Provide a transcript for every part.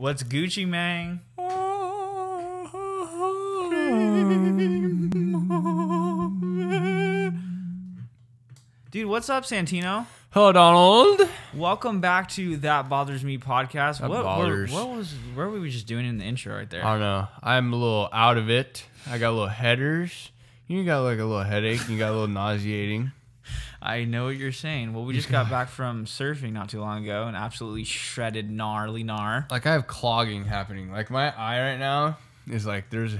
What's Gucci, man? Dude, what's up, Santino? Hello, Donald. Welcome back to That Bothers Me podcast. Bothers. Where were we just doing in the intro right there? I don't know. I'm a little out of it. I got a little headers. You got like a little headache. You got a little nauseating. I know what you're saying. Well, we just got back from surfing not too long ago and absolutely shredded gnarly gnar. Like I have clogging happening. Like my eye right now is like there's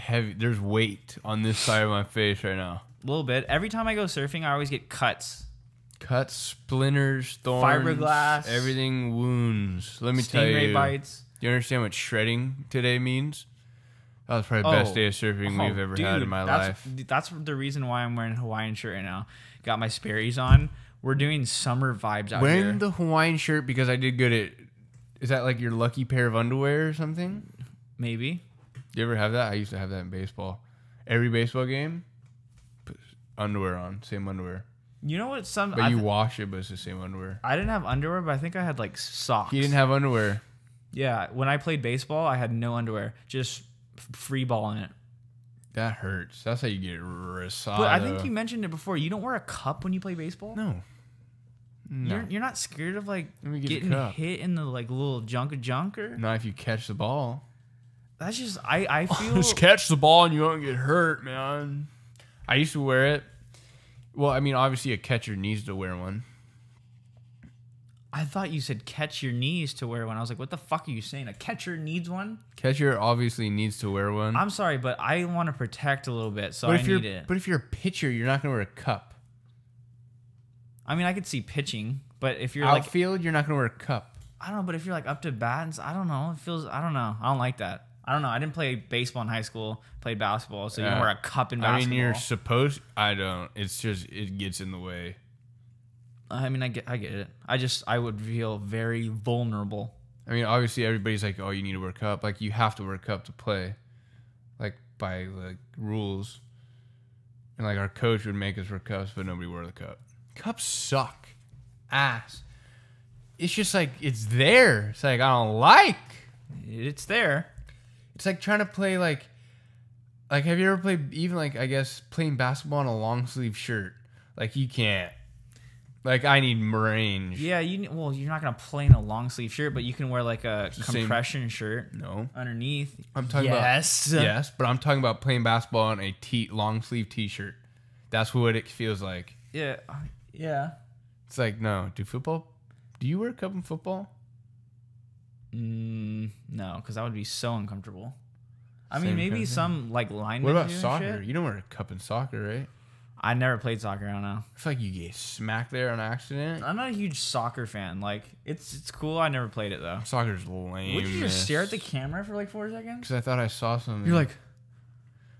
weight on this side of my face right now. A little bit. Every time I go surfing, I always get cuts. Cuts, splinters, thorns, fiberglass, everything, wounds. Let me tell stingray you. bites. Do you understand what shredding today means? That was probably the best day of surfing we've ever had in my life. That's the reason why I'm wearing a Hawaiian shirt right now. Got my Sperry's on. We're doing summer vibes out here. Wearing the Hawaiian shirt because I did good at... Is that like your lucky pair of underwear or something? Maybe. You ever have that? I used to have that in baseball. Every baseball game, put underwear on. Same underwear. You know what? But you wash it, but it's the same underwear. I didn't have underwear, but I think I had like socks. You didn't have underwear? Yeah. When I played baseball, I had no underwear. Just free ball in it. That hurts. That's how you get risado. But I think you mentioned it before. You don't wear a cup when you play baseball? No. You're not scared of like getting hit in the like little junker? Not if you catch the ball. That's just I feel Just catch the ball and you won't get hurt, man. I used to wear it. Well, I mean, obviously a catcher needs to wear one. I thought you said catch your knees to wear one. I was like, what the fuck are you saying? A catcher needs one? Catcher obviously needs to wear one. I'm sorry, but I want to protect a little bit, so I need it. But if you're a pitcher, you're not going to wear a cup. I mean, I could see pitching, but if you're outfield, you're not going to wear a cup. I don't know, but if you're like up to bat, I don't know. It feels, I don't know. I don't like that. I don't know. I didn't play baseball in high school. Played basketball, so you don't wear a cup in basketball. I mean, you're supposed... I don't. It's just... It gets in the way. I mean, I get it. I would feel very vulnerable. I mean, obviously, everybody's like, oh, you need to wear a cup. Like, you have to wear a cup to play. Like, by, like, rules. And, like, our coach would make us wear cups, but nobody wore the cup. Cups suck. Ass. It's just, like, it's there. It's like, I don't like. It's there. It's like trying to play, like, have you ever played, even, like, I guess, playing basketball in a long-sleeve shirt? Like, you can't. Like, I need range. Yeah, well, you're not going to play in a long-sleeve shirt, but you can wear, like, a compression shirt. No. Underneath. I'm talking about... Yes, but I'm talking about playing basketball in a long-sleeve T-shirt. That's what it feels like. Yeah. Yeah. It's like, no. Do you wear a cup in football? No, because that would be so uncomfortable. I mean, maybe some like linemen. What about soccer? Shit? You don't wear a cup in soccer, right? I never played soccer. I don't know. I feel like you get smacked there on accident. I'm not a huge soccer fan. Like, it's cool. I never played it though. Soccer's lame. Would you just stare at the camera for like 4 seconds? Because I thought I saw something. You're like,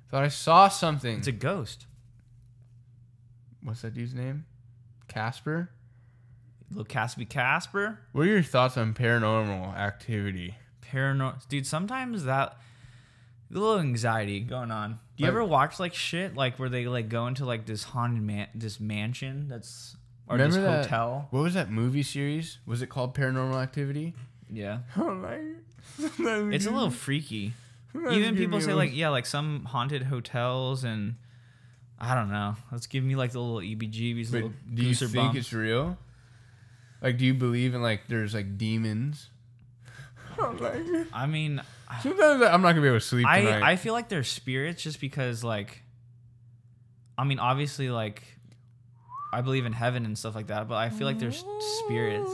thought I saw something. It's a ghost. What's that dude's name? Casper. Little Casper. What are your thoughts on paranormal activity? Dude, sometimes that a little anxiety going on. Do you ever watch like shit like where they like go into like this haunted this mansion that's or this hotel? What was that movie series? Was it called Paranormal Activity? Yeah. It's a little freaky. Even people say like like some haunted hotels and I don't know. Let's give me like the little EBGBs. Little do you think it's real? Like, do you believe in, like, there's, like, demons? I mean... Sometimes I'm not going to be able to sleep tonight. I feel like they're spirits just because, like... I mean, obviously, like... I believe in heaven and stuff like that, but I feel like there's spirits.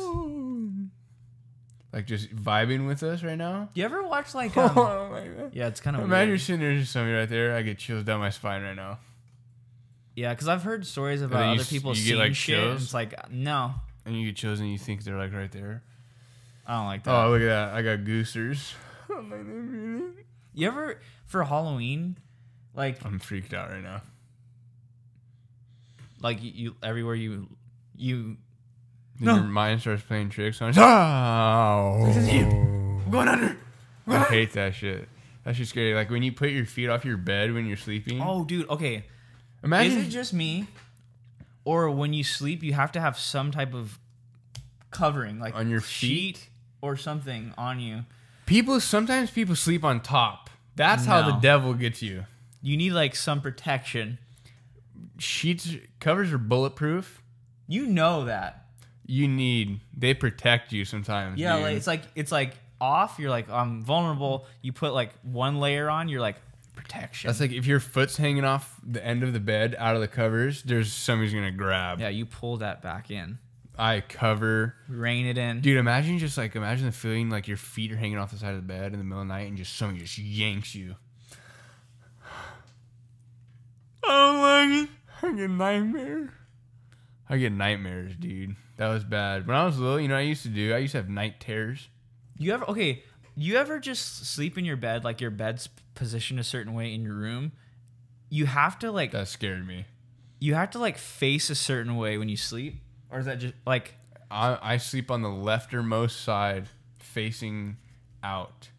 Like, just vibing with us right now? Do you ever watch, like... yeah, it's kind of Imagine you're sitting there just something right there. I get chills down my spine right now. Yeah, because I've heard stories about other people seeing like shit. And it's like, no. And you get chills and you think they're like right there. I don't like that. Oh, look at that. I got goosers. You ever, for Halloween, like... I'm freaked out right now. Like, you everywhere you your mind starts playing tricks on you. Oh! I'm going under. I hate that shit. That's just scary. Like when you put your feet off your bed when you're sleeping. Oh, dude. Okay. Imagine. Is it just me? Or when you sleep, you have to have some type of covering, like on your sheet or something on you. Sometimes people sleep on top. That's how the devil gets you. You need like some protection. Covers are bulletproof. You know that. They protect you sometimes. Yeah, dude. like it's like off. You're like, I'm vulnerable. You put like one layer on. You're like, protection. That's like if your foot's hanging off the end of the bed out of the covers, there's somebody's gonna grab. Yeah, you pull that back in. I cover. Rein it in. Dude, imagine the feeling like your feet are hanging off the side of the bed in the middle of the night and just somebody just yanks you. I don't like it. I get nightmares, dude. That was bad. When I was little, I used to have night terrors. You ever just sleep in your bed, like your bed's positioned a certain way in your room? You have to like... That scared me. You have to like face a certain way when you sleep? Or is that just like... I sleep on the leftermost side facing out.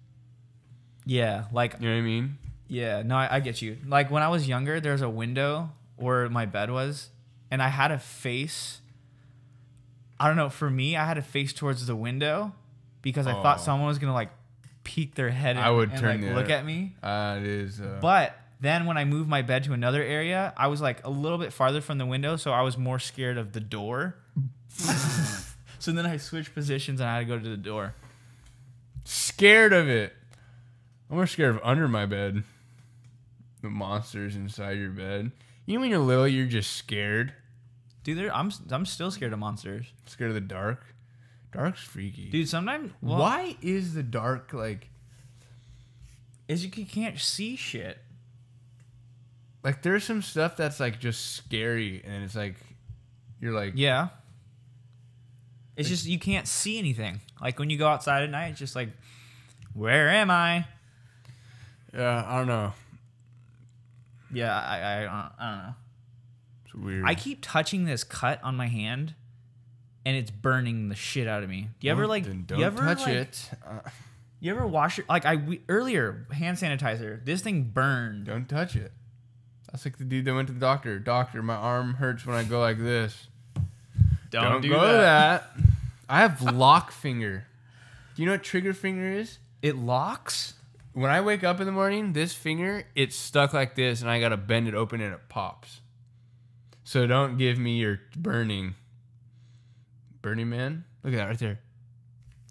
Yeah, like... You know what I mean? Yeah, no, I get you. Like when I was younger, there was a window where my bed was, and I had to face... I don't know, for me, I had to face towards the window because I thought someone was going to like peek their head in and look at me. It is. But then when I moved my bed to another area, I was like a little bit farther from the window, so I was more scared of the door. So then I switched positions and I had to go to the door. Scared of it. I'm more scared of under my bed. The monsters inside your bed. You know when you're little, you're just scared. Dude, I'm still scared of monsters. Scared of the dark. Dark's freaky. Dude, sometimes... Well, why is the dark like... Is you can't see shit. Like, there's some stuff that's like just scary, and it's like... You're like... Yeah. It's just you can't see anything. Like when you go outside at night, it's just like, where am I? Yeah, I don't know. Yeah, I don't know. It's weird. I keep touching this cut on my hand, and it's burning the shit out of me. Do you ever like? Don't touch it. You ever wash your earlier hand sanitizer? This thing burned. Don't touch it. That's like the dude that went to the doctor. Doctor, my arm hurts when I go like this. Don't do that. I have lock finger. Do you know what trigger finger is? It locks? When I wake up in the morning, this finger, it's stuck like this, and I got to bend it open, and it pops. So don't give me your Burning Man. Look at that right there.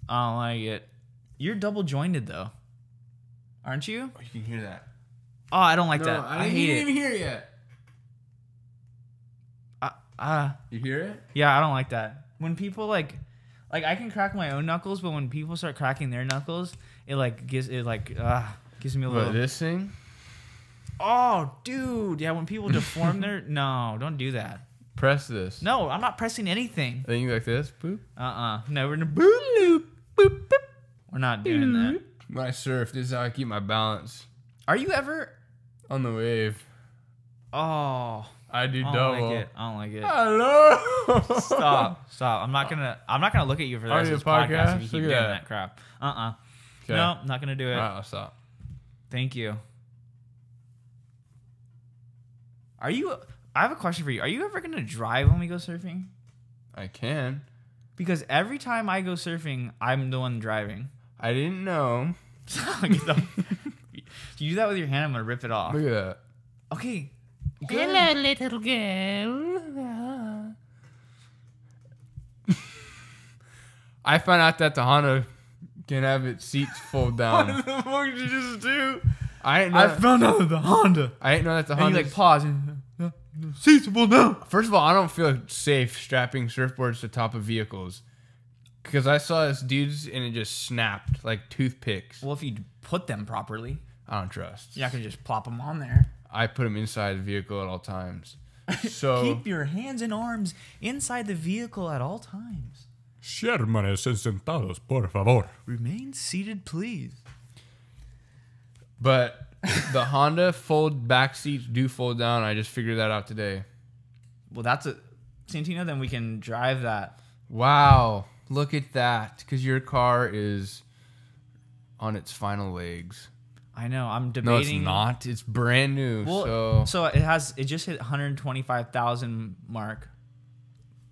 I don't like it. You're double jointed, though. Aren't you? Oh, you can hear that. Oh, I don't like that. I hate it. You didn't even hear it yet. You hear it? Yeah, I don't like that. When people like I can crack my own knuckles, but when people start cracking their knuckles, it gives me a little. What, this thing? Oh, dude. Yeah, when people deform their... No, don't do that. Press this. No, I'm not pressing anything. Then you go like this? Boop. No, we're in a boop, boop, boop. We're not doing that. When I surf, this is how I keep my balance. Are you ever... On the wave. Oh... I do I double. don't like it. Hello. Stop. I'm not gonna look at you for the rest of this podcast if you keep doing that crap. Okay. No, not gonna do it. All right, I'll stop. Thank you. I have a question for you. Are you ever gonna drive when we go surfing? I can. Because every time I go surfing, I'm the one driving. I didn't know. You do that with your hand, I'm gonna rip it off. Look at that. Okay. Good. Hello, little girl. I found out that the Honda can have its seats fold down. What the fuck did you just do? I found out that the Honda. I didn't know that the And Honda. you pause and seats will fold down. First of all, I don't feel safe strapping surfboards to top of vehicles. Because I saw this dude's and it just snapped like toothpicks. Well, if you put them properly, I don't trust. you're not gonna just plop them on there. I put them inside the vehicle at all times. So Keep your hands and arms inside the vehicle at all times. Permanecen sentados, por favor. Remain seated, please. But the Honda back seats do fold down. I just figured that out today. Well, that's a Santino. Then we can drive that. Wow, look at that! Because your car is on its final legs. I know. I'm debating. No, it's not. It's brand new. Well, so it just hit 125,000 mark.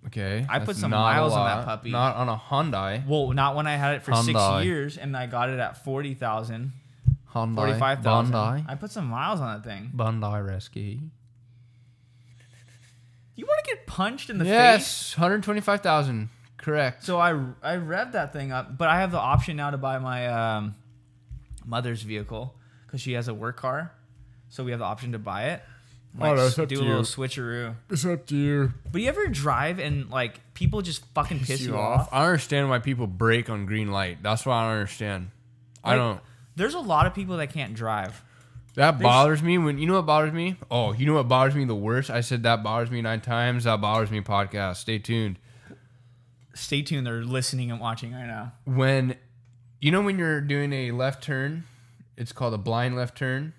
Okay. I put that's some not a miles on lot. that puppy. Not on a Hyundai. Well, not when I had it for Hyundai. 6 years and I got it at 40,000, Hyundai. 45,000. Bondi. I put some miles on that thing. Bondi Rescue. You want to get punched in the face? Yes, 125,000. Correct. So I revved that thing up, but I have the option now to buy my mother's vehicle because she has a work car. So we have the option to buy it. Like, that's up do to a little you. switcheroo. It's up to you. But you ever drive and like people just fucking piss you off? I understand why people brake on green light. That's why I don't understand. I Like, don't. There's a lot of people that can't drive. That bothers me. When you know what bothers me? Oh, you know what bothers me the worst? I said that bothers me 9 times. That bothers me podcast. Stay tuned. Stay tuned. They're listening and watching right now. When when you're doing a left turn, it's called a blind left turn,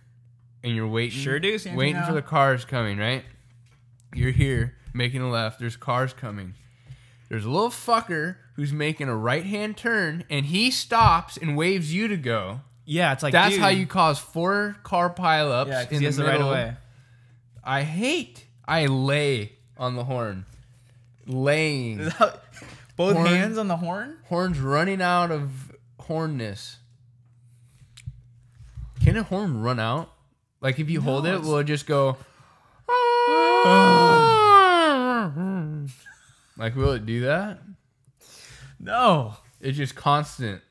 and you're waiting. Sure do, Waiting Santino. for the cars coming, right? You're here making a left. There's cars coming. There's a little fucker who's making a right-hand turn, and he stops and waves you to go. Yeah, it's like That's dude. how you cause 4 car pileups Yeah, because in he has the the right middle. of way. I lay on the horn. Laying. Both Horn. hands on the horn. Horn's running out of hornness. Can a horn run out? Like if you hold it, will it just go? Like will it do that? No, It's just constant.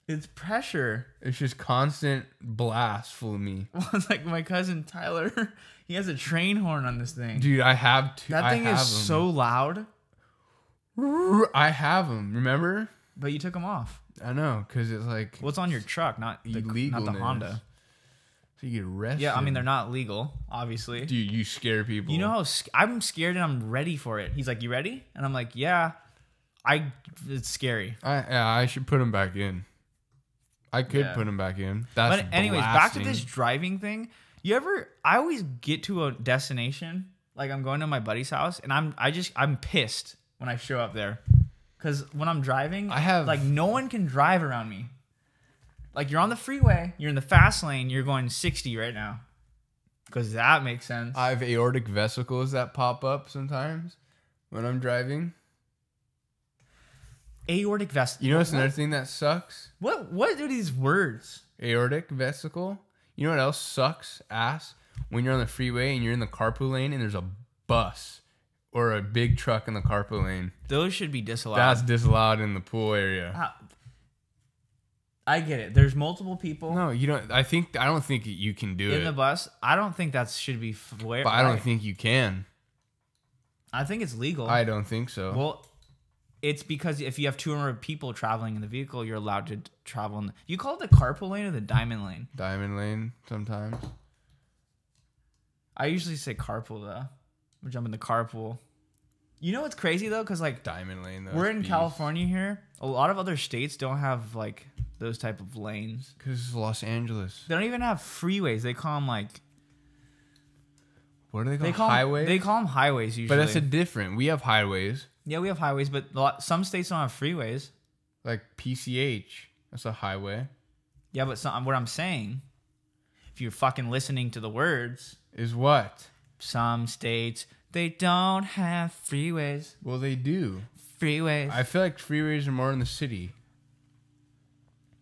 it's pressure. It's just constant blast full of me. It's like my cousin Tyler. He has a train horn on this thing. Dude, I have two. That thing is so loud. I have them. Remember? But you took them off. I know, because it's like What's on your truck? Not the illegalness. Honda. So you get arrested. Yeah, I mean they're not legal, obviously. Dude, you scare people. You know how I'm scared and I'm ready for it. He's like, "You ready?" And I'm like, "Yeah." It's scary. I should put them back in. I could Yeah. put them back in. That's But anyways, back to blasting. this driving thing. I always get to a destination, like I'm going to my buddy's house, and I'm pissed when I show up there, because when I'm driving, like no one can drive around me. Like you're on the freeway, you're in the fast lane, you're going 60 right now, because that makes sense. I have aortic vesicles that pop up sometimes when I'm driving. Aortic vesicle. You know what's another thing that sucks? What are these words? Aortic vesicle. You know what else sucks ass? When you're on the freeway and you're in the carpool lane and there's a bus or a big truck in the carpool lane. Those should be disallowed. That's disallowed in the pool area. I get it. There's multiple people No, you don't. I don't think you can do in it. the bus. I don't think that should be But I don't think you can. I think it's legal. I don't think so. Well, it's because if you have 200 people traveling in the vehicle, you're allowed to travel in you call it the carpool lane or the diamond lane? Diamond lane sometimes. I usually say carpool though. We jump in the carpool. You know what's crazy though? Because like Diamond lane though. we're in California here. A lot of other states don't have like those type of lanes. Because it's Los Angeles. They don't even have freeways. They call them like What do they call highways? They call them highways usually. But that's different. We have highways. Yeah, we have highways, but some states don't have freeways. Like PCH. That's a highway. Yeah, but what I'm saying, if you're fucking listening to the words, Is what? some states, they don't have freeways. Well, they do. Freeways. I feel like freeways are more in the city.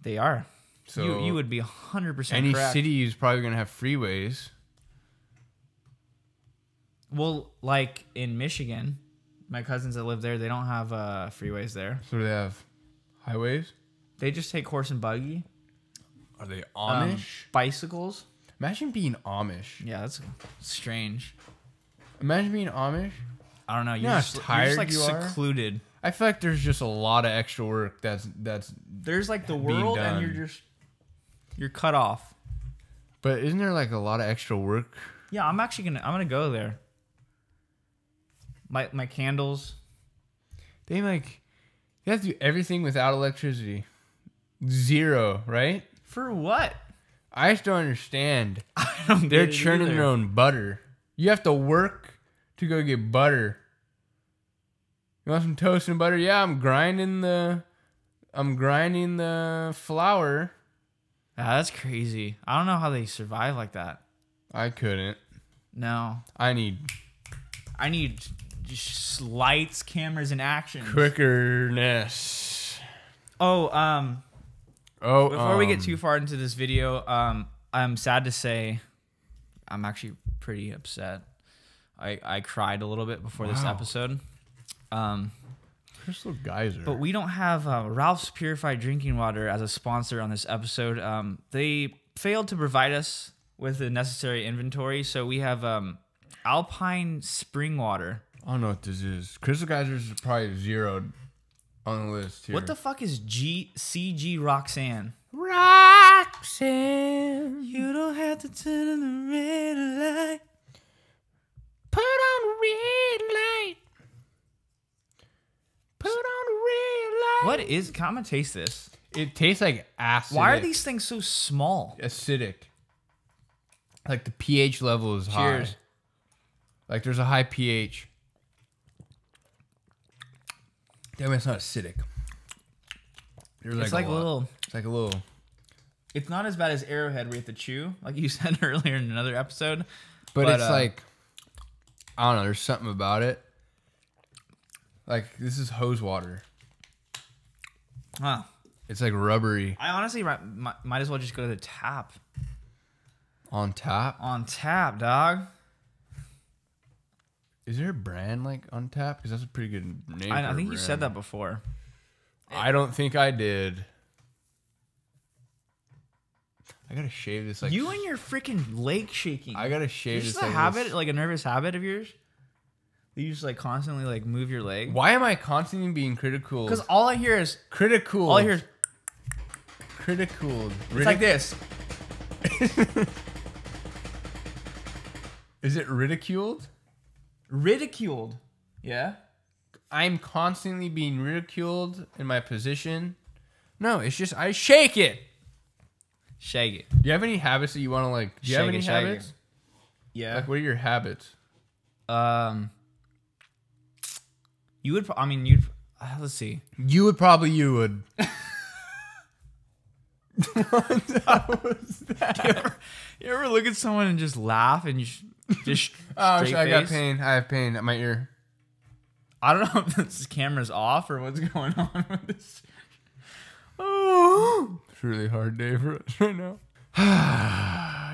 They are. So you would be 100% any correct. city is probably going to have freeways. Well, like in Michigan, my cousins that live there, they don't have freeways there. So they have highways. They just take horse and buggy. Are they Amish? Bicycles. Imagine being Amish. Yeah, that's strange. Imagine being Amish. I don't know. You know how You're tired just like you are? secluded. I feel like there's just a lot of extra work that's There's like the being world, done. and you're cut off. But isn't there like a lot of extra work? Yeah, I'm gonna go there. My candles. They have to do everything without electricity. Zero, right? For what? I just don't understand. I don't They're get it churning either. their own butter. You have to work to go get butter. You want some toast and butter? Yeah, I'm grinding the flour. Ah, that's crazy. I don't know how they survive like that. I couldn't. No. I need I need just lights, cameras, and action. Quickerness. Oh, before we get too far into this video, I'm sad to say I'm actually pretty upset. I cried a little bit before this episode. Crystal Geyser. But we don't have Ralph's Purified Drinking Water as a sponsor on this episode. They failed to provide us with the necessary inventory, so we have Alpine Spring Water. I don't know what this is. Crystal Geysers is probably zeroed on the list here. What the fuck is CG Roxanne? Roxanne, You don't have to turn on the red light. put on the red light. Put on the red light. What is... I'm gonna taste this. It tastes like acid. Why are these things so small? acidic? Like the pH level is high. Cheers. Like there's a high pH. Damn, it's not acidic. There's It's like a little... It's like a little. It's not as bad as Arrowhead where you have to chew, like you said earlier in another episode. But it's like, I don't know. There's something about it. Like this is hose water. Huh. It's like rubbery. I honestly might as well just go to the tap. On tap? On tap, dog. Is there a brand like on tap? Because that's a pretty good name. I think you said that before. I don't think I did. I gotta shave this. Like You and your freaking leg shaking. I gotta shave Is this. this a like habit, this. like a nervous habit of yours? You just like constantly like move your leg. Why am I constantly being critical? Because all I hear is critical. all I hear is critical. it's like this. Is it ridiculed? Ridiculed. Yeah. I'm constantly being ridiculed in my position. No, it's just I shake it. Shake it. Do you have any habits that you want to like? Do you have any habits? Yeah. Like, what are your habits? You would. I mean, you'd. Let's see. You would. What was that? You ever look at someone and just laugh and you just Oh, straight I got face? pain. I have pain at my ear. I don't know if this camera's off or what's going on with this. Oh. It's a really hard day for us right now.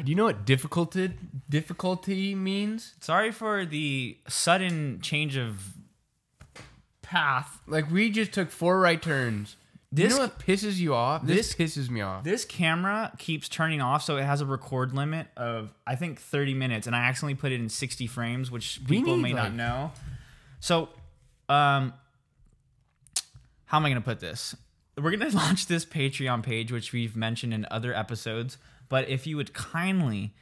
Do you know what difficulty means? Sorry for the sudden change of path. Like we just took 4 right turns. Do you This- know what pisses you off? This pisses me off. This camera keeps turning off, so it has a record limit of, I think, 30 minutes, and I accidentally put it in 60 frames, which people may not know. So, how am I going to put this? We're going to launch this Patreon page, which we've mentioned in other episodes, but if you would kindly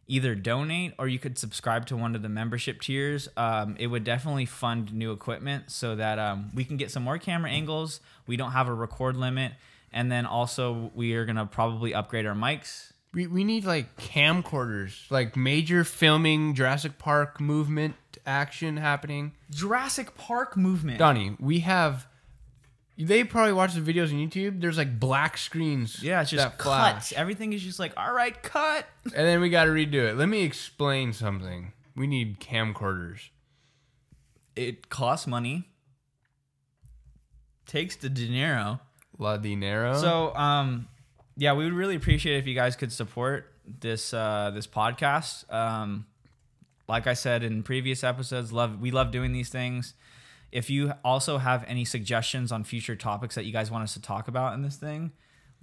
either donate or you could subscribe to one of the membership tiers, it would definitely fund new equipment so that we can get some more camera angles. We don't have a record limit. And then also we are going to probably upgrade our mics. We need like camcorders, like major filming, Jurassic Park movement action happening. Jurassic Park movement. Donnie, we have... They probably watch the videos on YouTube. There's like black screens. Yeah, it's just that flash. cuts. Everything is just like, all right, cut. And then we got to redo it. Let me explain something. We need camcorders. It costs money. Takes the dinero. La dinero. So, yeah, we would really appreciate it if you guys could support this this podcast. Like I said in previous episodes, we love doing these things. If you also have any suggestions on future topics that you guys want us to talk about in this thing,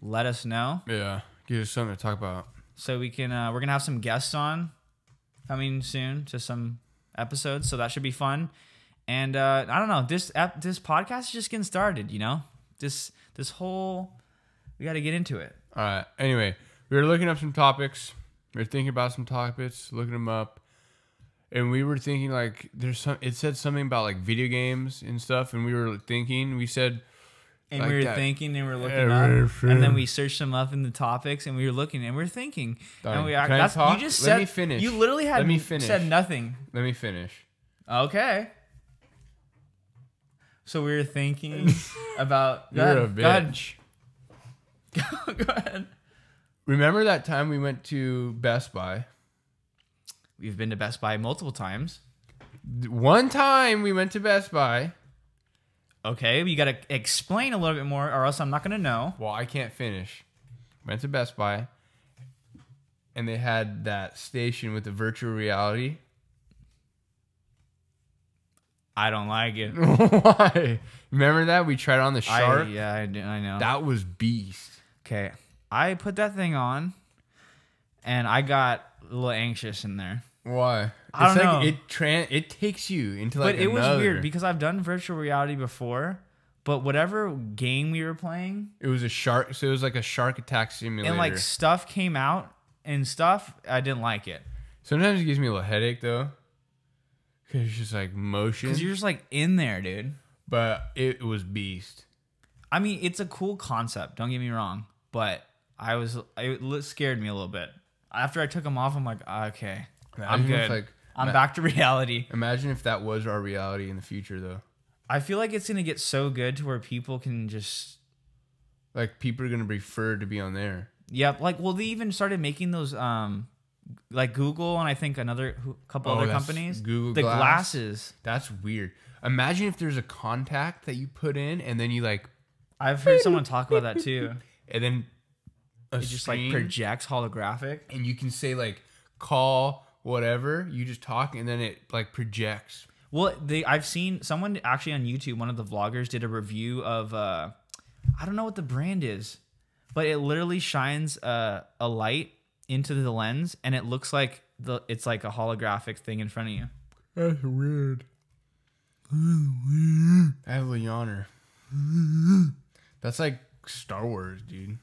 let us know. Yeah, give us something to talk about. So we can, we're gonna have some guests on coming soon to some episodes, so that should be fun. And I don't know, this podcast is just getting started. You know, this whole, we got to get into it. All right. Anyway, we were looking up some topics. We were thinking about some topics, looking them up. And we were thinking like it said something about like video games and stuff, and we were thinking, we said, and like we were that. thinking, and we were looking up, and then we searched them up in the topics, and we were looking, and we were thinking. And we, can I talk? You just Let said, me finish. You literally had Let me finish. said nothing. Let me finish. Okay. So we were thinking about. You're a bitch. Go ahead. Remember that time we went to Best Buy? We've been to Best Buy multiple times. One time we went to Best Buy. Okay, you got to explain a little bit more, or else I'm not gonna know. Well, I can't finish. Went to Best Buy, and they had that station with the virtual reality. I don't like it. Why? Remember that? We tried on the shark? I know. That was beast. Okay, I put that thing on, and I got a little anxious in there. Why? I don't know. It takes you into like But it was another. weird because I've done virtual reality before, but whatever game we were playing, It was a shark. So it was like a shark attack simulator. and like stuff came out and stuff, I didn't like it. Sometimes it gives me a little headache though, because it's just like motion. Because you're just like in there, dude. But it was beast. I mean, it's a cool concept. Don't get me wrong, but it scared me a little bit. After I took them off, I'm like, okay, I'm Imagine if, good. like, I'm back to reality. Imagine if that was our reality in the future though. I feel like it's gonna get so good to where people can just, Like people are gonna prefer to be on there. yeah, like, well, they even started making those, like Google and I think couple other that's companies, Google the Glass? glasses. That's weird. Imagine if there's a contact that you put in and then you like, I've heard someone talk about that too. and then a It just like screen, projects holographic. and you can say like call whatever. You just talk and then it like projects. Well, I've seen someone actually on YouTube, one of the vloggers did a review of I don't know what the brand is, but it literally shines a light into the lens and it looks like it's like a holographic thing in front of you. That's weird. I have a yawner. That's like Star Wars, dude.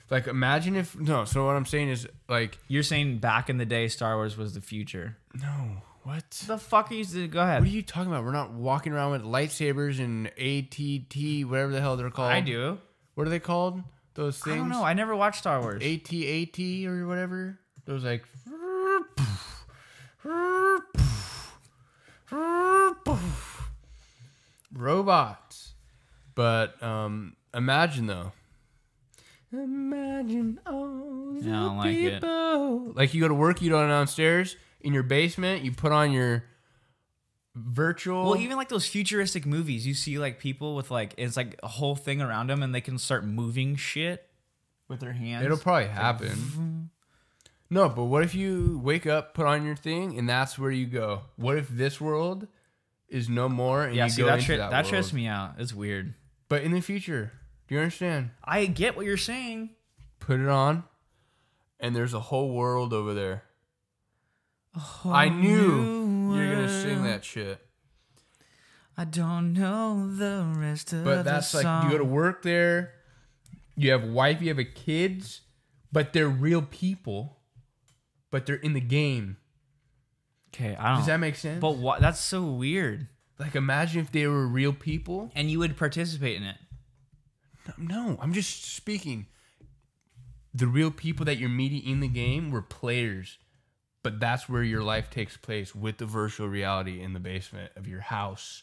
Like imagine if so what I'm saying is like You're saying back in the day Star Wars was the future. no. What? The fuck are you go ahead. What are you talking about? We're not walking around with lightsabers and ATT, whatever the hell they're called. I do. What are they called? Those things? I don't know. I never watched Star Wars. AT or whatever. Those like robots. But imagine though. Imagine all the I don't like it. people. Like you go to work, you go downstairs in your basement, you put on your virtual. Well, even like those futuristic movies, you see like people with like it's like a whole thing around them, and they can start moving shit with their hands. It'll probably happen. No, but what if you wake up, put on your thing, and that's where you go? What if this world is no more and Yeah, you see go that into that that world? trips me out. It's weird. But in the future, do you understand? I get what you're saying. Put it on, and there's a whole world over there. I knew you're gonna sing that shit. I don't know the rest of But the that's song. like you go to work there, you have a wife, you have a kids, but they're real people, but they're in the game. Okay, I don't. Does that make sense? But what? That's so weird. Like imagine if they were real people. And you would participate in it. No, I'm just speaking. The real people that you're meeting in the game were players, but that's where your life takes place with the virtual reality in the basement of your house.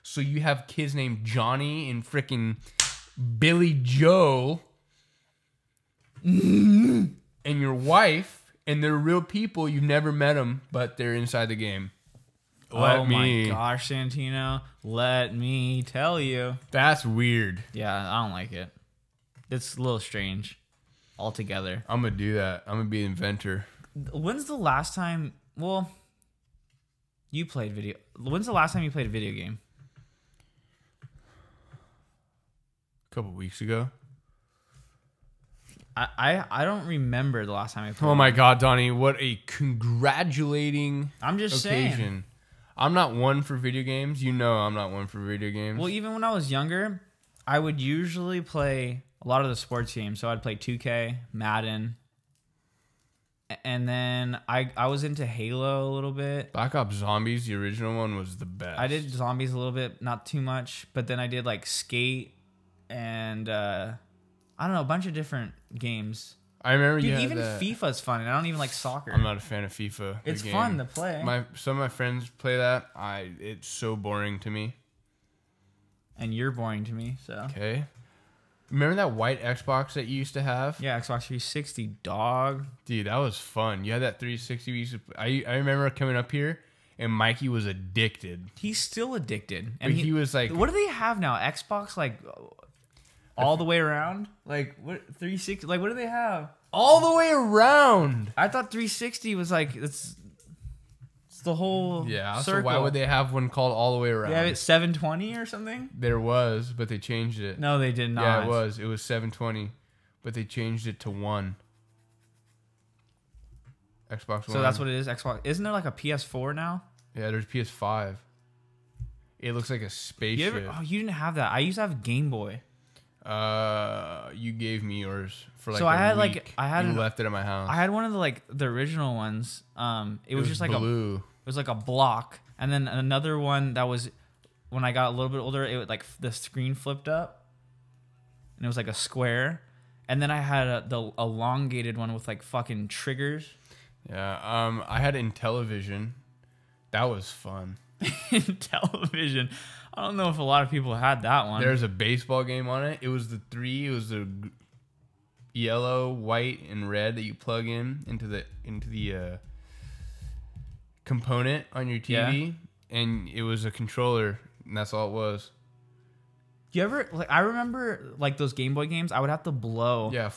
So you have kids named Johnny and freaking Billy Joe and your wife, and they're real people. You've never met them, but they're inside the game. My gosh, Santino. Let me tell you. That's weird. Yeah, I don't like it. It's a little strange altogether. I'm going to do that. I'm going to be an inventor. When's the last time... Well, you played video... When's the last time you played a video game? A couple weeks ago. I don't remember the last time I played. Oh my God, Donnie! What a congratulating I'm just occasion! saying. I'm not one for video games. You know, I'm not one for video games. Well, even when I was younger, I would usually play a lot of the sports games. So I'd play 2K, Madden, and then I was into Halo a little bit. Black Ops Zombies, the original one, was the best. I did zombies a little bit, not too much, but then I did like Skate and I don't know, a bunch of different games. I remember Dude, you had even that. FIFA's fun, and I don't even like soccer. I'm not a fan of FIFA. the It's game. fun to play. Some of my friends play that. It's so boring to me. And you're boring to me, so. Okay. Remember that white Xbox that you used to have? Yeah, Xbox 360, dog. Dude, that was fun. You had that 360. I remember coming up here, and Mikey was addicted. He's still addicted. And he was like, what do they have now? Xbox, like, all the way around? Like, what, 360? Like, what do they have? all the way around. I thought 360 was like, it's the whole Yeah, circle. so why would they have one called all the way around? Yeah, it's 720 or something? There was, but they changed it. No, they did not. Yeah, it was. It was 720, but they changed it to 1. Xbox One. So that's what it is, Xbox. Isn't there like a PS4 now? Yeah, there's PS5. It looks like a spaceship. You didn't have that. I used to have Game Boy. You gave me yours for like So a I week. had you left it at my house. I had one of the original ones. It was just like blue. it was like a block, and then another one that was when I got a little bit older. It was like the screen flipped up, and it was like a square. And then I had the elongated one with like fucking triggers. Yeah. I had Intellivision. That was fun. Television. I don't know if a lot of people had that one. There's a baseball game on it. It was the 3. It was the yellow, white, and red that you plug into the component on your TV, and it was a controller, and that's all it was. Do you ever like? I remember like those Game Boy games. I would have to blow. Yeah.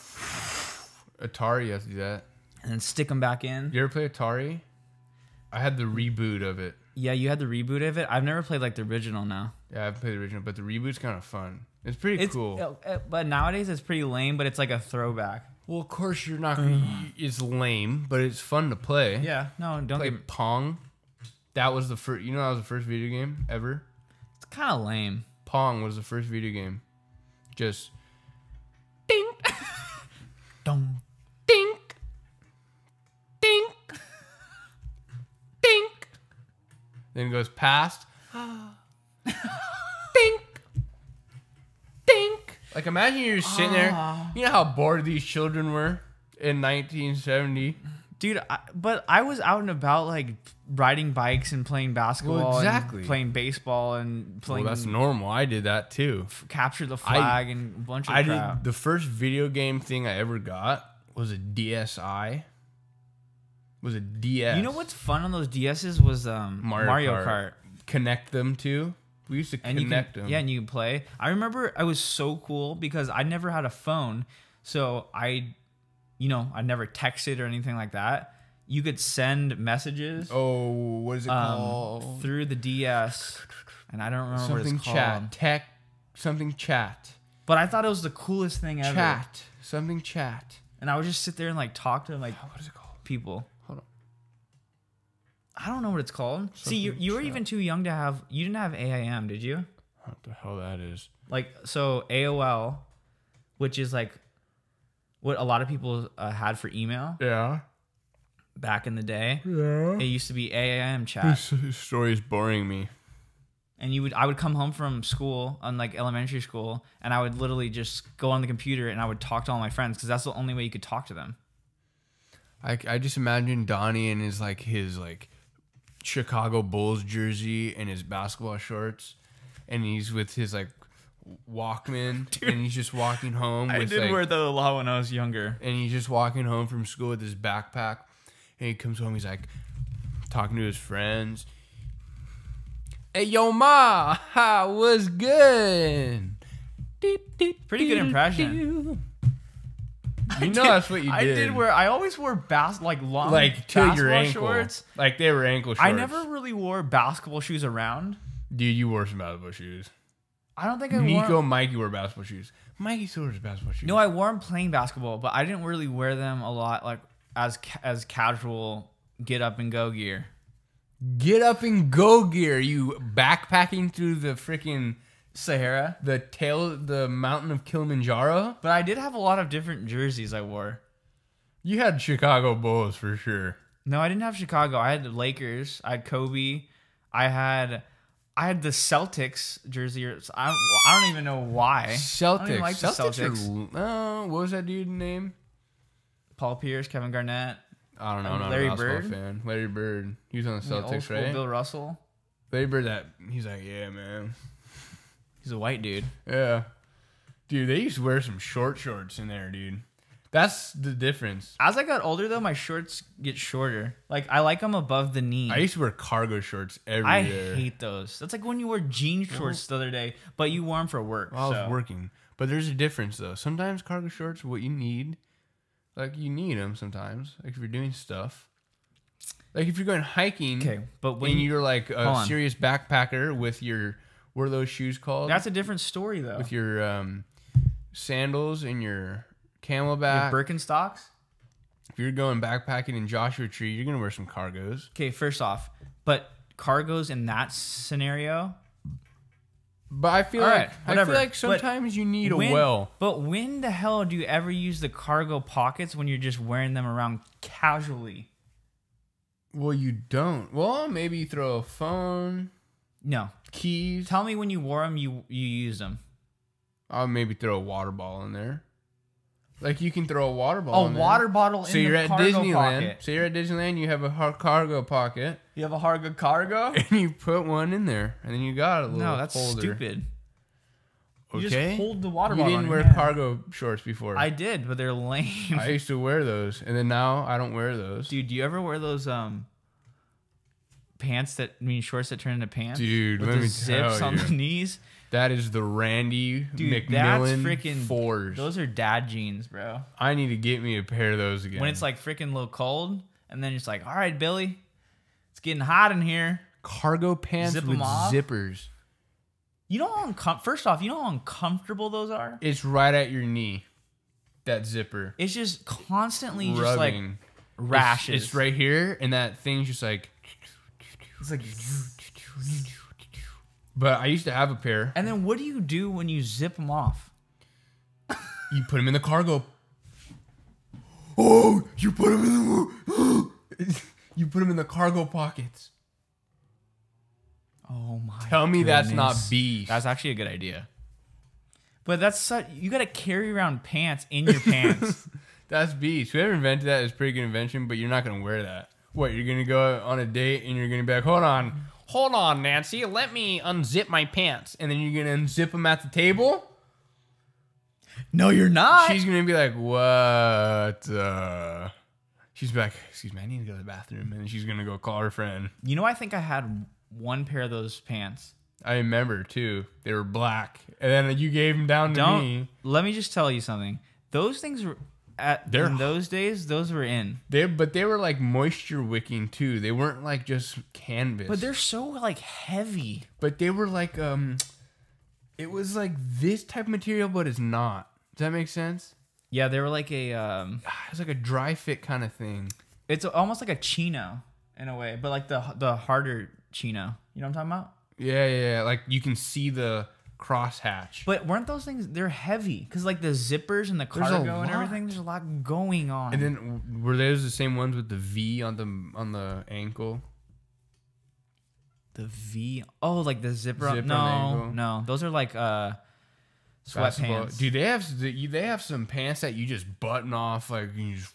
Atari, you have to do that. And then stick them back in. You ever play Atari? I had the reboot of it. Yeah, you had the reboot of it. I've never played like the original now. Yeah, I've played the original, but the reboot's kind of fun. It's pretty cool. But nowadays it's pretty lame, but it's like a throwback. Well, of course you're not gonna... It's lame, but it's fun to play. Yeah, no, don't play get... Pong. That was the first... You know that was the first video game ever? It's kind of lame. Pong was the first video game. Just... Ding! Dong. Dink. Dink. Dink. Then it goes past. Dink. Dink. Like, imagine you're just sitting there. You know how bored these children were in 1970? Dude, but I was out and about, like, riding bikes and playing basketball. Well, exactly. And playing baseball and playing... Well, that's normal. I did that, too. Capture the flag and a bunch of crap. The first video game thing I ever got was a DSi. Was a DS. You know what's fun on those DSs was Mario Kart. Connect them to. We used to connect them. Yeah, and you can play. I remember I was so cool because I never had a phone, so I never texted or anything like that. You could send messages. Oh, what is it called? Through the DS, and I don't remember what it's called. Something chat. But I thought it was the coolest thing ever. Something chat. And I would just sit there and like talk to like What is it called? people. Hold on. I don't know what it's called. See, you were even too young to have. You didn't have AIM, did you? What the hell that is? Like, so AOL, which is like what a lot of people had for email Yeah. back in the day. Yeah. It used to be AIM chat. This story is boring me. And I would come home from school, on like elementary school, and I would literally just go on the computer and I would talk to all my friends because that's the only way you could talk to them. I just imagine Donnie in his Chicago Bulls jersey and his basketball shorts, and he's with his like Walkman, dude, and he's just walking home. I did wear that a lot when I was younger. And he's just walking home from school with his backpack, and he comes home. He's like talking to his friends. Hey, yo, ma, what's good? Pretty good impression. You know that's what you did. I always wore long like to your ankle shorts. Like they were ankle shorts. I never really wore basketball shoes around. Dude, you wore some basketball shoes. I don't think I wore. Nico and Mikey wore basketball shoes. Mikey still wears basketball shoes. No, I wore them playing basketball, but I didn't really wear them a lot, like as casual get up and go gear. Get up and go gear. You backpacking through the freaking Sahara, the mountain of Kilimanjaro. But I did have a lot of different jerseys I wore. You had Chicago Bulls for sure. No, I didn't have Chicago. I had the Lakers. I had Kobe. I had the Celtics jersey. I don't even know why. Celtics. I don't even like the Celtics. What was that dude's name? Paul Pierce, Kevin Garnett. I don't know. I'm not Larry a basketball Bird. fan. Larry Bird. He was on the Celtics, old school right? Bill Russell. Larry Bird. He's like, yeah, man. He's a white dude. Yeah. Dude, they used to wear some shorts in there, dude. That's the difference. As I got older, though, my shorts get shorter. Like, I like them above the knee. I used to wear cargo shorts every I day. hate those. That's like when you wore jean shorts the other day, but you wore them for work. Well, I was working. But there's a difference, though. Sometimes cargo shorts are what you need. Like, you need them sometimes. Like, if you're doing stuff. Like, if you're going hiking. Okay, but when and you're like a serious backpacker with your... What are those shoes called? That's a different story, though. With your sandals and your camelback. Your Birkenstocks? If you're going backpacking in Joshua Tree, you're going to wear some cargos. Okay, first off, but cargos in that scenario... But I feel like sometimes you need a well. But when the hell do you ever use the cargo pockets when you're just wearing them around casually? Well, you don't. Well, maybe you throw a phone. No. Keys. Tell me when you wore them, you used them. I'll maybe throw a water ball in there. Like you can throw a water ball in there. A water bottle in the cargo pocket. So you're at Disneyland, you have a cargo pocket. You have a cargo? And you put one in there. And then you got a little holder. No, that's stupid. Okay. You just hold the water bottle. You didn't wear cargo shorts before. I did, but they're lame. I used to wear those. And then now I don't wear those. Dude, do you ever wear those shorts that turn into pants? Dude, with let the me zips tell on you. the knees? That is the Randy Dude, McMillan that's freaking 4s. Those are dad jeans, bro. I need to get me a pair of those again. When it's like freaking a little cold, and then it's like, all right, Billy, it's getting hot in here. Cargo pants Zip with 'em off. zippers. You know how first off, you know how uncomfortable those are? It's right at your knee. That zipper. It's just constantly rubbing. just like rashes. It's right here, and that thing's just like. It's like. But I used to have a pair. And then what do you do when you zip them off? You put them in the cargo. Oh, you put them in the. You put them in the cargo pockets. Oh my! Tell me that's not beef. That's actually a good idea. But that's such. You got to carry around pants in your pants. That's beef. Whoever invented that is a pretty good invention, but you're not gonna wear that. What? You're gonna go on a date and you're gonna be like, hold on, Nancy, let me unzip my pants, and then you're gonna unzip them at the table. No, you're not. She's gonna be like, what? She's like, excuse me, I need to go to the bathroom, and she's gonna go call her friend. You know, I think I had one pair of those pants. I remember too. They were black, and then you gave them down to me. Let me just tell you something. Those things were in those days. Those were in. But they were like moisture wicking too. They weren't like just canvas. But they're so like heavy. But they were like it was like this type of material, but it's not. Does that make sense? Yeah, they were like a. It's like a dry fit kind of thing. It's almost like a chino in a way, but like the harder chino. You know what I'm talking about? Yeah. Like you can see the crosshatch. But weren't those things? They're heavy because like the zippers and the cargo and everything. There's a lot going on. And then were those the same ones with the V on the ankle? The V. Oh, like the zipper. On the ankle. No. Those are like sweatpants. Dude, they have some pants that you just button off like you just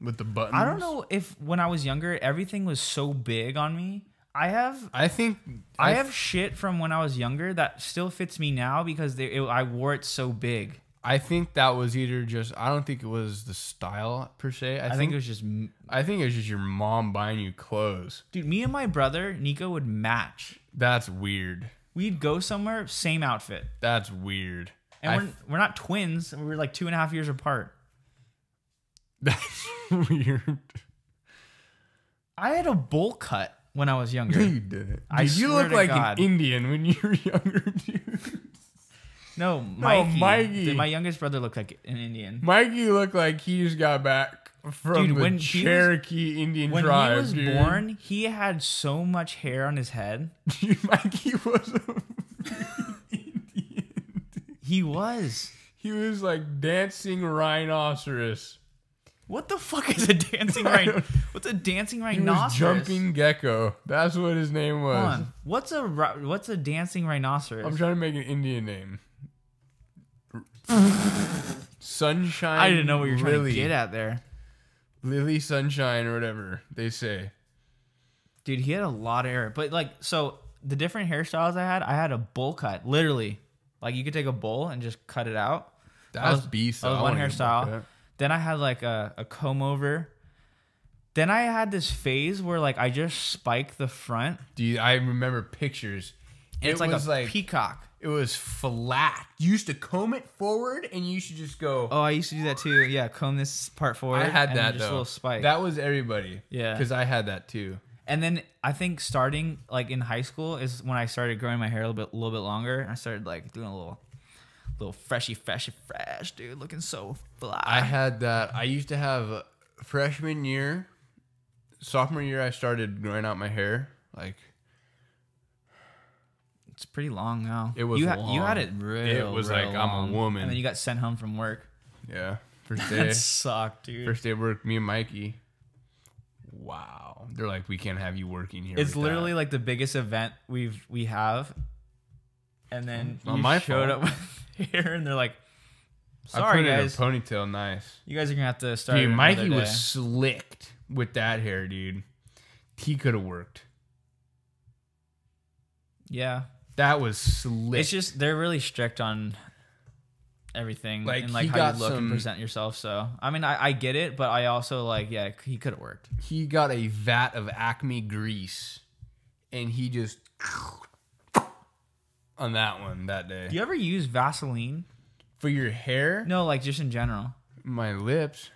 with the buttons. I don't know if when I was younger everything was so big on me. I have shit from when I was younger that still fits me now because I wore it so big. I think that was either just I don't think it was the style per se. I think it was just your mom buying you clothes. Dude, me and my brother Nico would match. That's weird. We'd go somewhere, same outfit. That's weird. And we're not twins. We're like 2.5 years apart. That's weird. I had a bowl cut when I was younger. You didn't. You look like an Indian when you were younger, dude. No, Mikey. My youngest brother looked like an Indian. Mikey looked like he just got back from the Cherokee Indian tribe. When he was born, he had so much hair on his head. Dude, Mikey was a Indian. He was. He was like dancing rhinoceros. What the fuck is a dancing rhinoceros? What's a dancing rhinoceros? He was jumping gecko. That's what his name was. Hold on. What's a dancing rhinoceros? I'm trying to make an Indian name. Sunshine. I didn't know what you were trying to get at there. Lily Sunshine or whatever they say. Dude, he had a lot of hair. But like, so the different hairstyles I had a bowl cut. Literally. Like you could take a bowl and just cut it out. That's beast. That was one hairstyle. Then I had like a comb over. Then I had this phase where like I just spiked the front. Dude, I remember pictures. It's like a peacock. It was flat. You used to comb it forward, and you used to just go. Oh, I used to do that too. Yeah, comb this part forward. I had and that just though. A little spike. That was everybody. Yeah, because I had that too. And then I think starting like in high school is when I started growing my hair a little bit longer. I started like doing a little fresh, dude, looking so fly. I had that. I used to have freshman year, sophomore year. I started growing out my hair. Like, it's pretty long now. It was long. You had it real. It was real like long. I'm a woman. And then you got sent home from work. Yeah, first day. That sucked, dude. First day of work, me and Mikey. Wow, they're like, we can't have you working here. It's literally like the biggest event we have, and then Not you my showed fault. up with hair, and they're like, I "Sorry, put it in a guys, ponytail, nice." you guys are gonna have to start." Dude, it Mikey another was day." slicked with that hair, dude. He could have worked. Yeah, That was slick. it's just they're really strict on everything, Like, and like he how got you look some- and present yourself. So I mean, I get it, but I also like, yeah, he could have worked. He got a vat of Acme grease, and he just on that one that day. Do you ever use Vaseline? For your hair? No, like just in general, My lips.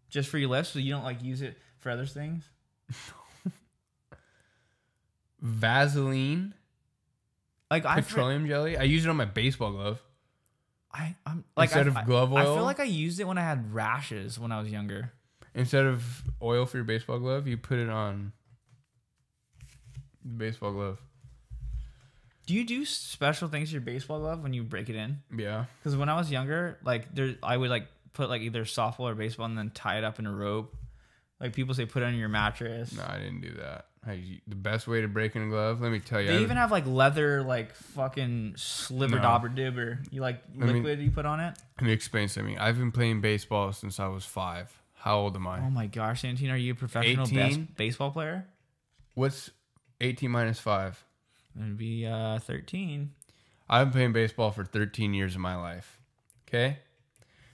just for your lips. So you don't like use it for other things. Vaseline. Like Petroleum jelly. I use it on my baseball glove. I'm like Instead of glove I oil? feel like I used it when I had rashes when I was younger. Instead of oil for your baseball glove, you put it on the baseball glove. Do you do special things to your baseball glove when you break it in? Yeah. Because when I was younger, like I would like put like either softball or baseball and then tie it up in a rope. Like people say, put it on your mattress. No, I didn't do that. The best way to break in a glove, let me tell you. They even have like leather, like fucking sliver No. dobber dibber. You like liquid you put on it? Let me explain something. I've been playing baseball since I was 5. How old am I? Oh my gosh, Santine, are you a professional 18? baseball player? What's 18 minus 5? It'd be 13. I've been playing baseball for 13 years of my life. Okay?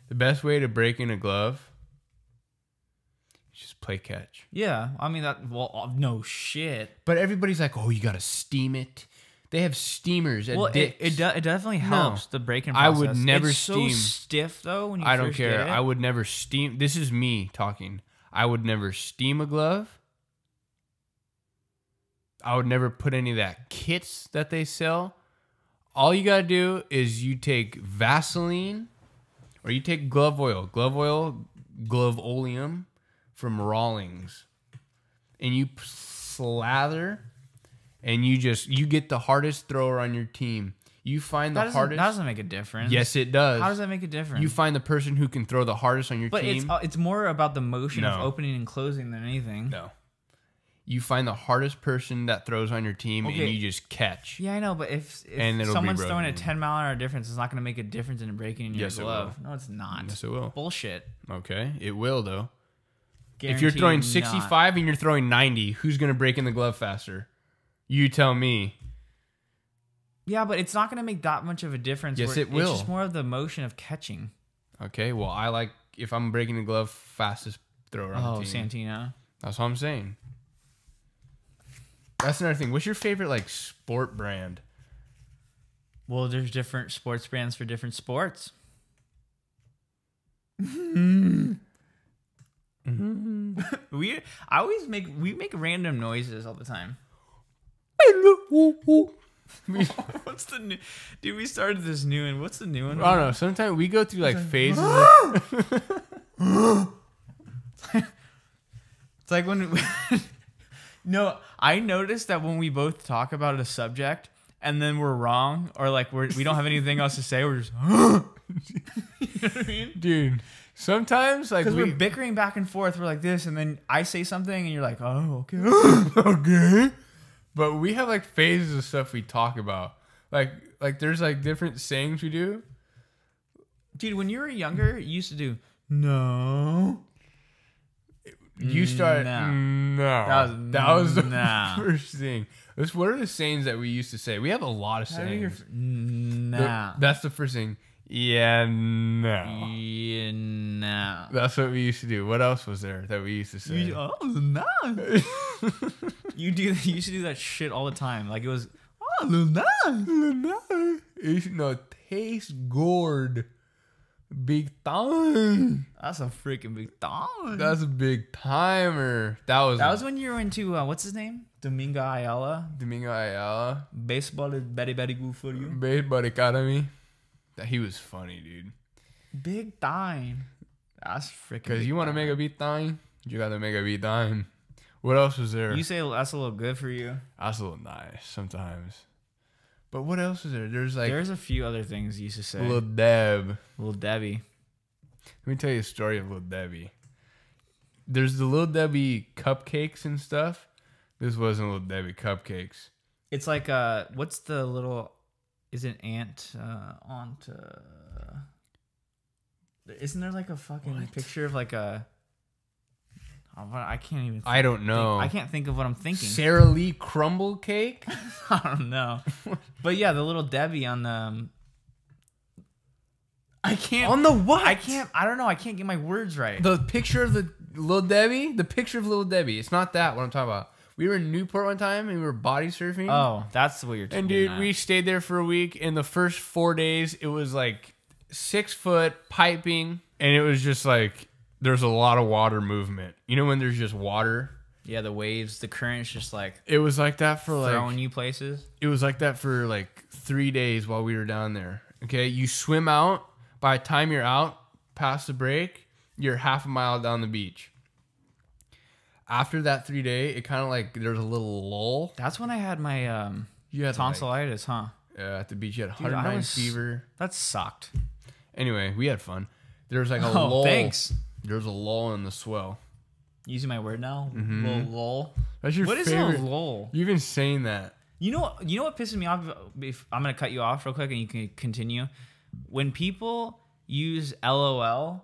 The best way to break in a glove is just play catch. Yeah, I mean that. Well, no shit. But everybody's like, oh, you got to steam it. They have steamers at Well, Dick's. it definitely helps the break-in I process. would never it's steam. so stiff though when you I don't first care. get it. I would never steam. This is me talking. I would never steam a glove. I would never put any of that kits that they sell. All you got to do is you take Vaseline or you take glove oil, glove oleum from Rawlings, and you slather, and you get the hardest thrower on your team. You find the hardest. That doesn't make a difference. Yes, it does. How does that make a difference? You find the person who can throw the hardest on your but team. it's more about the motion of No. opening and closing than anything. No. You find the hardest person that throws on your team, Okay. and you just catch. Yeah, I know, but if And it'll be someone's throwing a broken. 10-mile-an-hour difference, it's not going to make a difference in breaking in your Yes, it glove. will. No, it's not. Yes, it will. Bullshit. Okay, it will though. If Guaranteed you're throwing not. 65 and you're throwing 90, who's gonna break in the glove faster? You tell me. Yeah, but it's not going to make that much of a difference. Yes, it will. It's just more of the motion of catching. Okay, well I like if I'm breaking the glove, fastest thrower on the team. Santina. That's what I'm saying. That's another thing. What's your favorite like sport brand? Well, there's different sports brands for different sports. we make random noises all the time. What's the new? Dude, we started this new one. What's the new one? I don't know. Sometimes we go through like phases. It's like when no, I noticed that when we both talk about a subject and then we're wrong or like we don't have anything else to say, we're just you know what I mean? Dude, sometimes like Because we're bickering back and forth. We're like this, and then I say something, and you're like, "Oh, okay." okay. But we have like phases of stuff we talk about. Like there's like different sayings we do. Dude, when you were younger, you used to do no. You started No. That was the no. first thing. What are the sayings that we used to say? We have a lot of sayings. Nah. That's the first thing. Yeah, no. Yeah, no. That's what we used to do. What else was there that we used to say? Oh, no. You used to do that shit all the time. Like it was, oh, no. No, taste gourd. Big time. That's a freaking big time. That's a big timer. That was when you were into, what's his name? Domingo Ayala. Domingo Ayala. Baseball is very, very good for you. Baseball Academy. He was funny, dude. Big time. That's freaking. Because you want to make a big time, you got to make a big time. What else was there? You say that's a little good for you. That's a little nice sometimes. But what else is there? There's a few other things you used to say. Little Deb. Little Debbie. Let me tell you a story of Little Debbie. There's the Little Debbie cupcakes and stuff. This wasn't Little Debbie cupcakes. It's like what's the little? Is it aunt? Isn't there like a fucking picture of like a? I can't even. I don't know. I can't think of what I'm thinking. Sara Lee crumble cake. I don't know. But yeah, the Little Debbie on the. I can't. On the what? I can't. I don't know. I can't get my words right. The picture of the Little Debbie. The picture of Little Debbie. It's not that what I'm talking about. We were in Newport one time and we were body surfing. Oh, that's what you're talking about. And dude, we stayed there for a week. In the first 4 days, it was like 6 foot piping, and it was just like. There's a lot of water movement. You know when there's just water? Yeah, the waves, the current's just like... It was like that for like... Throwing you places? It was like that for like 3 days while we were down there. Okay, you swim out. By the time you're out, past the break, you're half a mile down the beach. After that 3 day, it kind of like... There's a little lull. That's when I had my you had tonsillitis, huh? Yeah, at the beach. You had 109 fever. That sucked. Anyway, we had fun. There was like a lull. Thanks. There's a lull in the swell. Using my word now? Little lull. That's your favorite. What is a lull? You've been saying that. You know what pisses me off? I'm going to cut you off real quick and you can continue. When people use LOL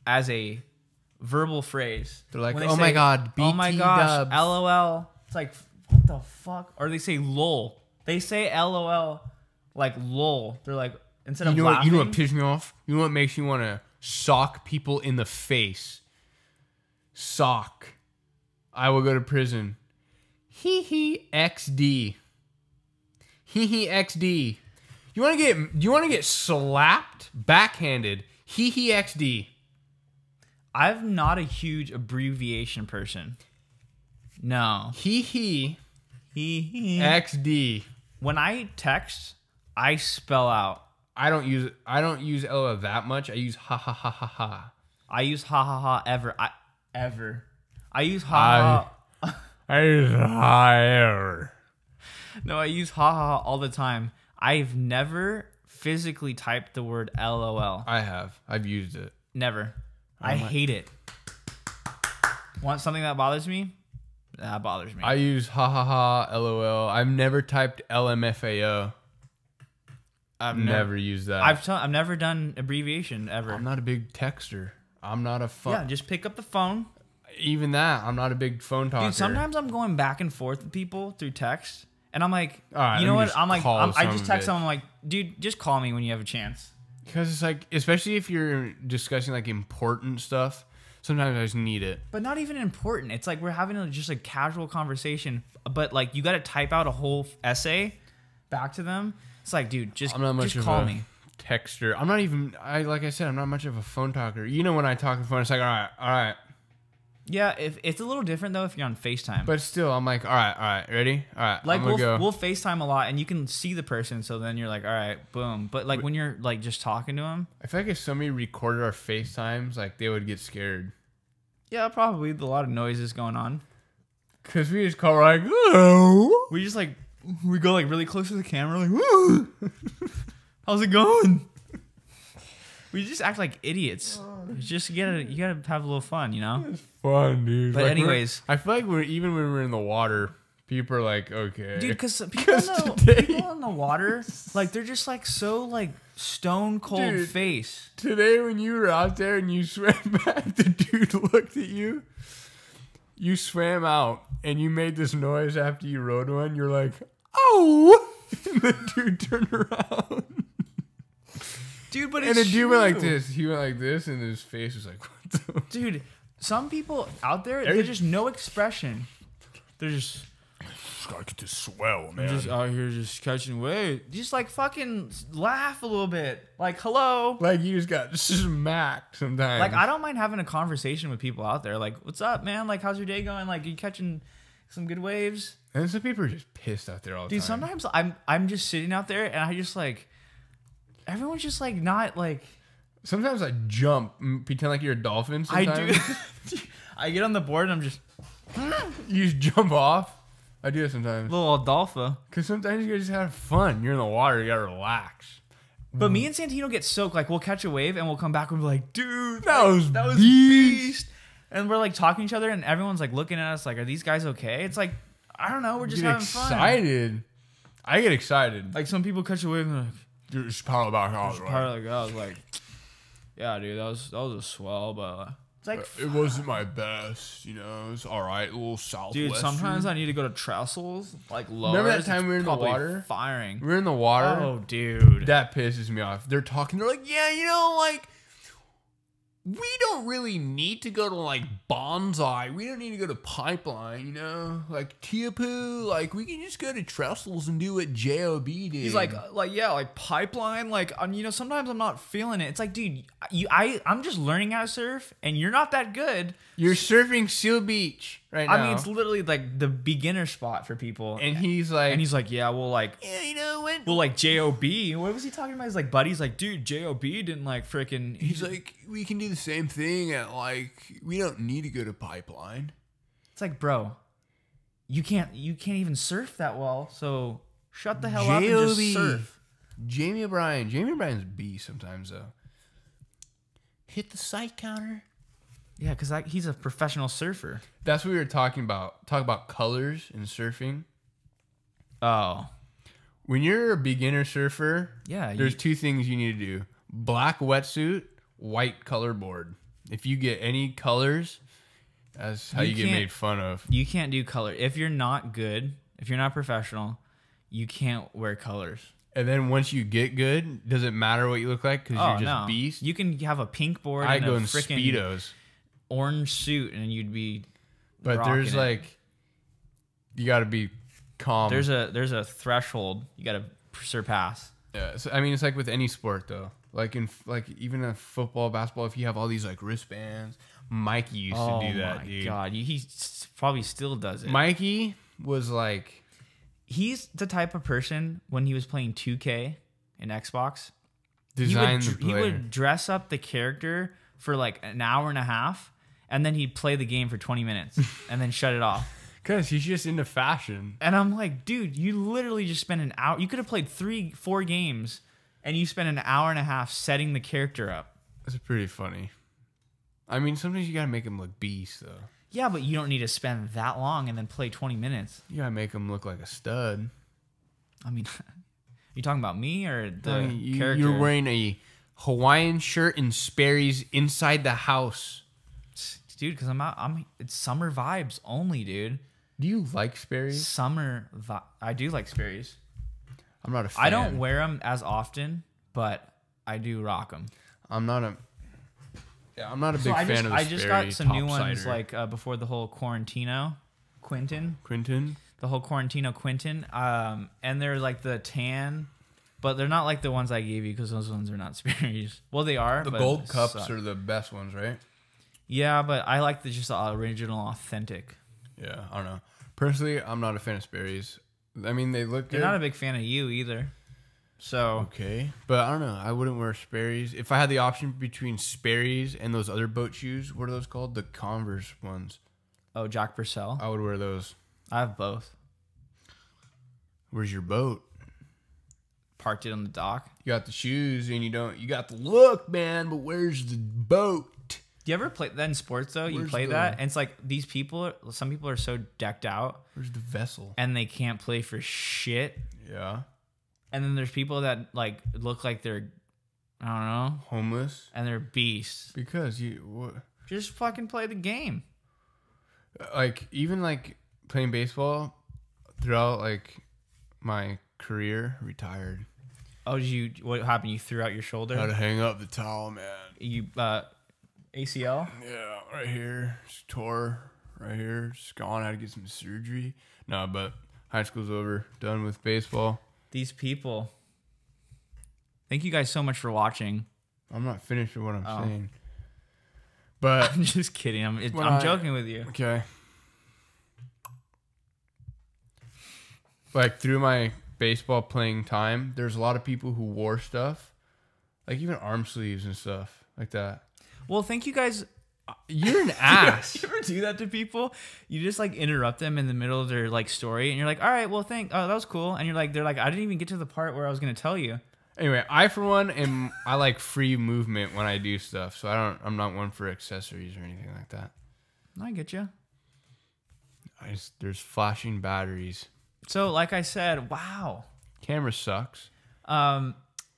as a verbal phrase. They're like, oh my God, BT oh my gosh, dubs. LOL. It's like, what the fuck? Or they say lol. They say LOL like lol. They're like, instead of laughing. You know what pisses me off? You know what makes you want to sock people in the face? Sock. I will go to prison. Hee hee XD. Hee hee XD. You want to get slapped backhanded? Hee hee XD. I'm not a huge abbreviation person. No. Hee hee. Hee hee. XD. When I text, I spell out. I don't use LOL that much. I use ha ha ha ha ha. I use ha ha ha ever. I use ha ha. I use ha ever. No, I use ha ha ha all the time. I've never physically typed the word LOL. I have. I've used it. Never. I hate it. Want something that bothers me? That bothers me. I use ha ha ha LOL. I've never typed LMFAO. I've never used that. I've never done abbreviation ever. I'm not a big texter. I'm not a phone. Yeah, just pick up the phone. Even that, I'm not a big phone talker. Dude, sometimes I'm going back and forth with people through text, and I'm like, right, you know what? I'm like, I just text them. them. I'm like, dude, just call me when you have a chance. Because it's like, especially if you're discussing like important stuff, sometimes I just need it. But not even important. It's like we're having just a casual conversation, but like you got to type out a whole essay back to them. It's like, dude, just call me. Texter. I'm not even. Like I said, I'm not much of a phone talker. You know, when I talk on the phone, it's like, all right. Yeah, if it's a little different though if you're on FaceTime. But still, I'm like, all right, ready? All right, like we'll FaceTime a lot, and you can see the person, so then you're like, all right, boom. But like when you're like just talking to them, I feel like if somebody recorded our FaceTimes, like they would get scared. Yeah, probably a lot of noises going on. Cause we just call like, oh. We just like go like really close to the camera, like, woo. How's it going? We just act like idiots. It's just you gotta have a little fun, you know. It's fun, dude. But like anyways, I feel like even when we're in the water, people are like, okay, dude, because people in the water, like they're just like so like stone cold face. Today when you were out there and you swam back, the dude looked at you. You swam out and you made this noise after you rode one. You're like, oh, and the dude turned around. Dude, but And it's the dude went like true. this. He went like this, and his face was like, what the? Dude, some people out there, there's just no expression. They're just Gotta get this swell, man. just out here just catching waves. Just like fucking laugh a little bit. Like, hello. Like you just got smacked sometimes. Like, I don't mind having a conversation with people out there. Like, what's up, man? Like, how's your day going? Like, you catching some good waves? And some people are just pissed out there all the Dude, time. sometimes I'm just sitting out there and I just like, everyone's just like not like. Sometimes I jump, pretend like you're a dolphin. Sometimes. I do. I get on the board and I'm just You just jump off. I do it sometimes. little Adolfo. Because sometimes you just have fun. You're in the water. You gotta relax. But me and Santino get soaked. Like, we'll catch a wave and we'll come back and be like, dude, That was beast. And we're like talking to each other and everyone's like looking at us like, are these guys okay? It's like, I don't know. We're just Get having fun. excited. I get excited. Like, some people catch a wave and they're like, Dude, it's part about how part of the guy was like, yeah, dude, that was a swell, but it's like, it wasn't my best, you know. It's all right, a little southwestern. dude, sometimes I need to go to trestles, like lower. Remember that time we were in the water? Firing. We're in the water. Oh, dude. That pisses me off. They're talking. They're like, yeah, you know, like, we don't really need to go to, like, Bonsai. We don't need to go to Pipeline, you know? Like, Teapu, like, we can just go to Trestles and do what J.O.B. did. He's like, yeah, like pipeline. Like, you know, sometimes I'm not feeling it. It's like, dude, I'm just learning how to surf, and you're not that good. you're surfing Seal Beach right now. I mean, it's literally like the beginner spot for people. and he's like, Yeah, well, like, yeah, you know what? well, like J.O.B. What was he talking about? His like buddy's like, dude, J.O.B. didn't like freaking. He's like, we can do the same thing at, like, we don't need to go to Pipeline. It's like, bro, you can't even surf that well. So shut the hell up and J.O.B.. just surf. Jamie O'Brien's B sometimes, though. Hit the site counter. Yeah, because he's a professional surfer. That's what we were talking about. Talk about colors in surfing. Oh, When you're a beginner surfer, yeah. there's two things you need to do. Black wetsuit, white color board. If you get any colors, that's how you get made fun of. You can't do color. If you're not good, if you're not professional, you can't wear colors. And then once you get good, does it matter what you look like? Because you're just beast? You can have a pink board I and go a in freaking Speedos. orange suit and you'd be But there's rocking it. like, you got to be calm. There's a threshold you got to surpass. Yeah, so, I mean, it's like with any sport though. Like even in football, basketball, if you have all these like wristbands, Mikey used to do that, dude. God, he probably still does it. Mikey was like, He's the type of person when he was playing 2K in Xbox, designed the he player. would dress up the character for like an hour and a half, and then he'd play the game for 20 minutes and then shut it off. Because he's just into fashion. And I'm like, dude, you literally just spent an hour. You could have played 3-4 games, and you spent an hour and a half setting the character up. That's pretty funny. I mean, sometimes you gotta make him look beast though. Yeah, but you don't need to spend that long and then play 20 minutes. You gotta make him look like a stud. I mean, you talking about me or the I mean, character? you're wearing a Hawaiian shirt and Sperry's inside the house. Dude, because it's summer vibes only, dude. Do you like Sperry's? I do like Sperry's. I'm not a fan. I don't wear them as often, but I do rock them. I'm not a big fan of the I just got Sperry some new ones topsider. like before the whole Quintin. The whole Quarantino Quintin. And they're like the tan, but they're not like the ones I gave you because those ones are not Sperry's. Well, they are. The but gold they cups suck. are the best ones, right? Yeah, but I like just the original, authentic. Yeah, I don't know. Personally, I'm not a fan of Sperry's. I mean, they look good. They're not a big fan of you either. So Okay, but I don't know. I wouldn't wear Sperry's. If I had the option between Sperry's and those other boat shoes, what are those called? The Converse ones. Oh, Jack Purcell. I would wear those. I have both. Where's your boat? Parked it on the dock. You got the shoes and you got the look, man, but where's the boat? Do you ever play that in sports though? You Where's play the- that, and it's like these people. Some people are so decked out, Where's the vessel? and they can't play for shit. Yeah. And then there's people that like look like they're, I don't know, Homeless? and they're beasts. Because what? Just fucking play the game. Like, even like playing baseball throughout like my career, retired. Oh, what happened? You threw out your shoulder? Had to hang up the towel, man. You ACL? Yeah, right here. Just tore right here. Just gone. Had to get some surgery. No, but high school's over. Done with baseball. These people. Thank you guys so much for watching. I'm not finished with what I'm saying. But I'm just kidding. I'm joking with you. Okay. Like through my baseball playing time, there's a lot of people who wore stuff, like even arm sleeves and stuff like that. Well, thank you guys. You're an ass. You ever do that to people? You just like interrupt them in the middle of their like story, and you're like, "All right, well, that was cool." And they're like, "I didn't even get to the part where I was going to tell you." Anyway, I for one I like free movement when I do stuff, so I'm not one for accessories or anything like that. I get you. There's flashing batteries. So, like I said, wow. Camera sucks.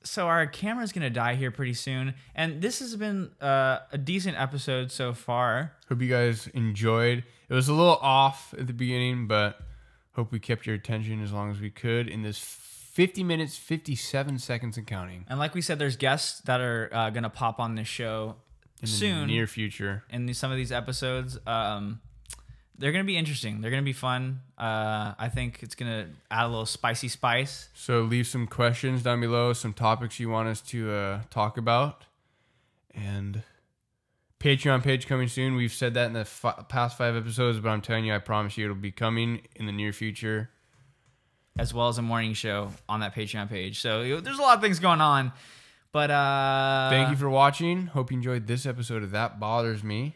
So our camera's going to die here pretty soon. And this has been a decent episode so far. Hope you guys enjoyed. It was a little off at the beginning, but hope we kept your attention as long as we could in this 50 minutes, 57 seconds and counting. And like we said, there's guests that are going to pop on this show soon. In the near future. In some of these episodes. They're going to be interesting. They're going to be fun. I think it's going to add a little spicy spice. So leave some questions down below, some topics you want us to talk about. And Patreon page coming soon. We've said that in the past 5 episodes, but I'm telling you, I promise you it'll be coming in the near future. As well as a morning show on that Patreon page. So there's a lot of things going on. But thank you for watching. Hope you enjoyed this episode of That Bothers Me.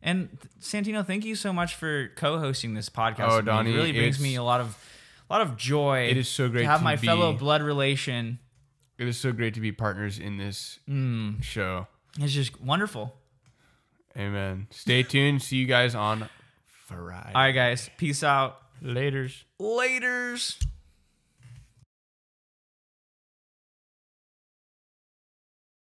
And Santino, thank you so much for co-hosting this podcast. Oh, Donnie, it really brings me a lot of joy. It is so great to have my fellow blood relation. It is so great to be partners in this show. It's just wonderful. Amen. Stay tuned. See you guys on Friday. All right, guys. Peace out. Laters. Laters.